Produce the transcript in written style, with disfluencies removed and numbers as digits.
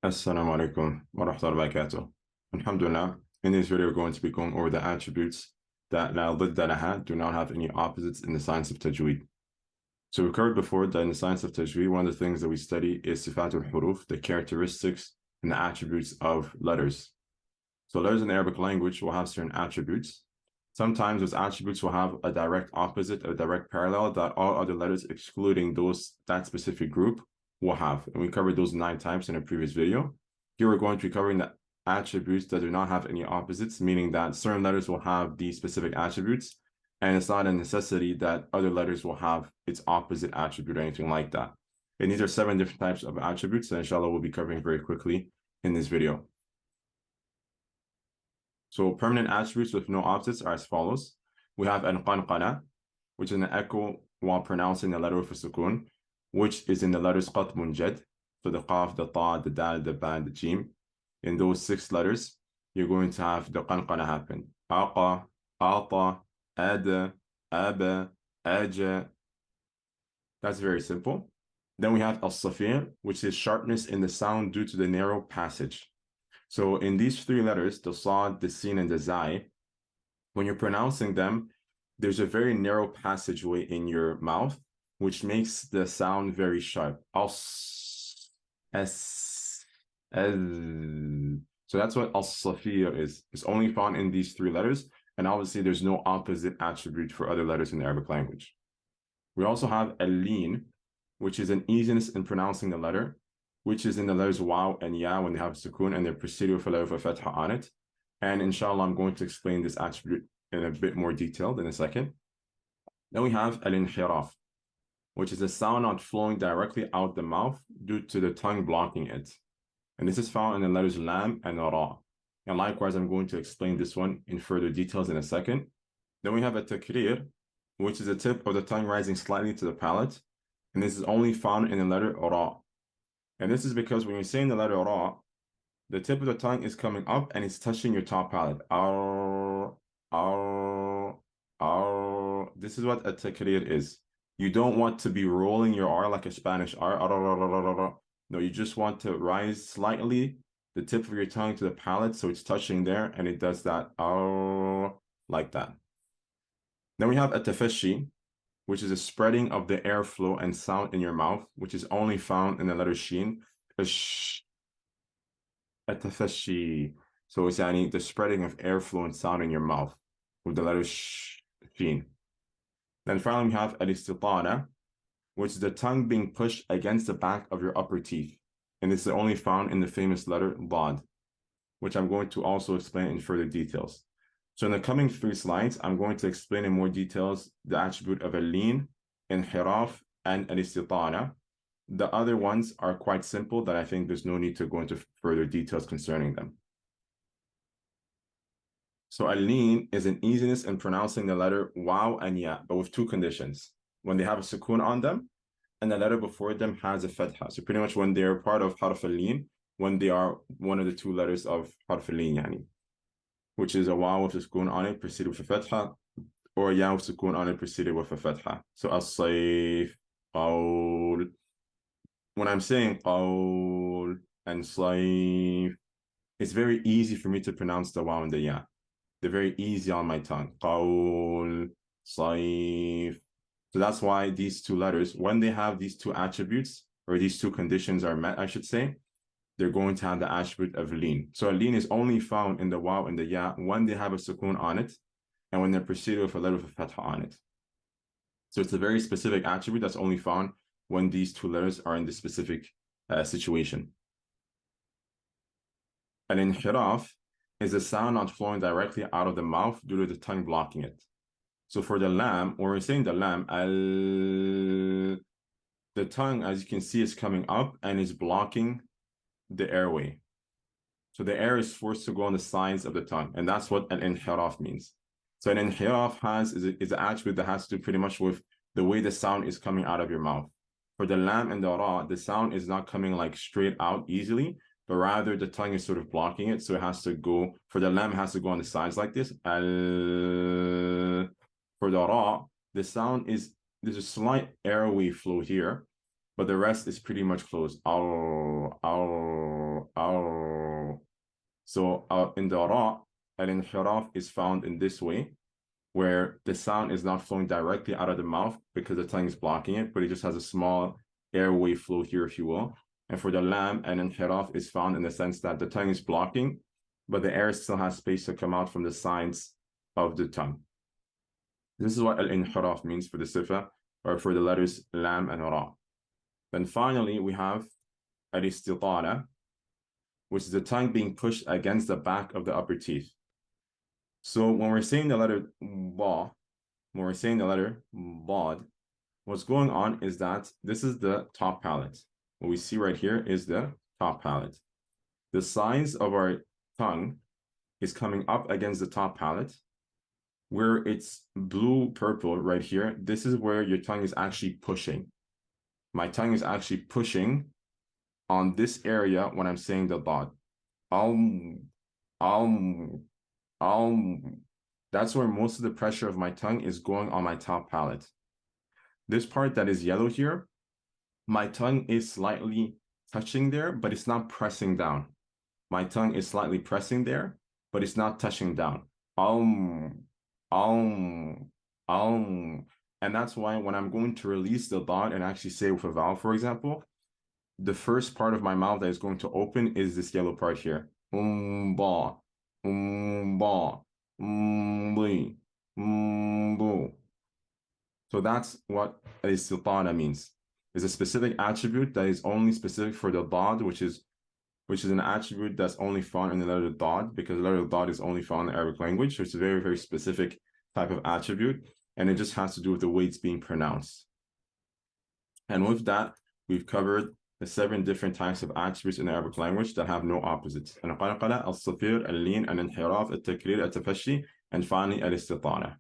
Assalamu alaikum wa rahmatullahi wa barakatuh. Alhamdulillah, in this video, we're going to be going over the attributes that la ضد لها do not have any opposites in the science of Tajweed. So we covered before that in the science of Tajweed, one of the things that we study is sifatul huruf, the characteristics and the attributes of letters. So letters in the Arabic language will have certain attributes. Sometimes those attributes will have a direct opposite, a direct parallel that all other letters, excluding that specific group, will have. And we covered those 9 types in a previous video. Here we're going to be covering the attributes that do not have any opposites, meaning that certain letters will have these specific attributes, and it's not a necessity that other letters will have its opposite attribute or anything like that. And these are 7 different types of attributes that inshallah we'll be covering very quickly in this video. So permanent attributes with no opposites are as follows. We have al-qanqana, which is an echo while pronouncing the letter with a sukoon, which is in the letters qat munjad. So the qaf, the ta, the dal, the ba, the jim. In those 6 letters, you're going to have the qanqana happen. Aqa, ata, ada, aba, aja. That's very simple. Then we have al-safir, which is sharpness in the sound due to the narrow passage. So in these 3 letters, the sad, the sin, and the zai, when you're pronouncing them, there's a very narrow passageway in your mouth, which makes the sound very sharp. As, as. So that's what al-safir is. It's only found in these 3 letters, and obviously there's no opposite attribute for other letters in the Arabic language. We also have al-lin, which is an easiness in pronouncing the letter, which is in the letters waw and ya when they have sukoon and they're preceded with a letter of fatha on it. And inshallah, I'm going to explain this attribute in a bit more detail in a second. Then we have al-inhiraf, which is a sound not flowing directly out the mouth due to the tongue blocking it. And this is found in the letters lam and ra. And likewise, I'm going to explain this one in further details in a second. Then we have a takrir, which is the tip of the tongue rising slightly to the palate. And this is only found in the letter ra. And this is because when you're saying the letter ra, the tip of the tongue is coming up and it's touching your top palate. Ar, ar, ar. This is what a takrir is. You don't want to be rolling your R like a Spanish R. No, you just want to rise slightly the tip of your tongue to the palate so it's touching there, and it does that R like that. Then we have a tafashi, which is a spreading of the airflow and sound in your mouth, which is only found in the letter shin. Atafashi. So it's the spreading of airflow and sound in your mouth with the letter shin. Then finally, we have al-istitana, which is the tongue being pushed against the back of your upper teeth. And this is only found in the famous letter dad, which I'm going to also explain in further details. So in the coming 3 slides, I'm going to explain in more details the attribute of al-lin, inhiraf, and al-istitana. The other ones are quite simple that I think there's no need to go into further details concerning them. So al-lin is an easiness in pronouncing the letter waw and ya, but with 2 conditions. When they have a sukoon on them, and the letter before them has a fatha. So pretty much when they're part of harf al-lin, when they are one of the 2 letters of harf al-lin, yani, which is a waw with a sukoon on it preceded with a fatha, or a ya with sukoon on it preceded with a fatha. So as-sayf, qawl. When I'm saying qawl and sayf, it's very easy for me to pronounce the waw and the ya. They're very easy on my tongue. Qawl, sayf. So that's why these 2 letters, when they have these 2 attributes, or these 2 conditions are met, I should say, they're going to have the attribute of lin. So lin is only found in the waw and the ya when they have a sukoon on it, and when they're preceded with a letter of a fatha on it. So it's a very specific attribute that's only found when these 2 letters are in this specific situation. An inhiraf is a sound not flowing directly out of the mouth due to the tongue blocking it. So for the lam, when we're saying the lam, the tongue, as you can see, is coming up and is blocking the airway. So the air is forced to go on the sides of the tongue, and that's what an inhiraf means. So an inhiraf is an attribute that has to do pretty much with the way the sound is coming out of your mouth. For the lam and the ra, the sound is not coming like straight out easily, but rather the tongue is sort of blocking it. So it has to go, for the lam, it has to go on the sides like this. For the ra, the sound is, there's a slight airway flow here, but the rest is pretty much closed. So in the ra, al-inhiraf is found in this way, where the sound is not flowing directly out of the mouth because the tongue is blocking it, but it just has a small airway flow here, if you will. And for the lam, al-inhiraf is found in the sense that the tongue is blocking, but the air still has space to come out from the sides of the tongue. This is what al-inhiraf means for the sifa, or for the letters lam and ra. Then finally, we have al-istitala, which is the tongue being pushed against the back of the upper teeth. So when we're saying the letter ba, when we're saying the letter bod, what's going on is that this is the top palate. What we see right here is the top palate. The size of our tongue is coming up against the top palate. Where it's blue-purple right here, this is where your tongue is actually pushing. My tongue is actually pushing on this area when I'm saying the dot. That's where most of the pressure of my tongue is going on my top palate. This part that is yellow here, my tongue is slightly touching there, but it's not pressing down. My tongue is slightly pressing there, but it's not touching down. And that's why when I'm going to release the dot and actually say with a vowel, for example, the first part of my mouth that is going to open is this yellow part here. Ba, ba, li, bo. So that's what al-istitala means. It's a specific attribute that is only specific for the dad, which is an attribute that's only found in the letter dad, because the letter dad is only found in the Arabic language. So it's a very, very specific type of attribute, and it just has to do with the way it's being pronounced. And with that, we've covered the 7 different types of attributes in the Arabic language that have no opposites. القلقلة, الصفير, اللين, الانحراف, التكرير, التفشي, and finally al-istitala.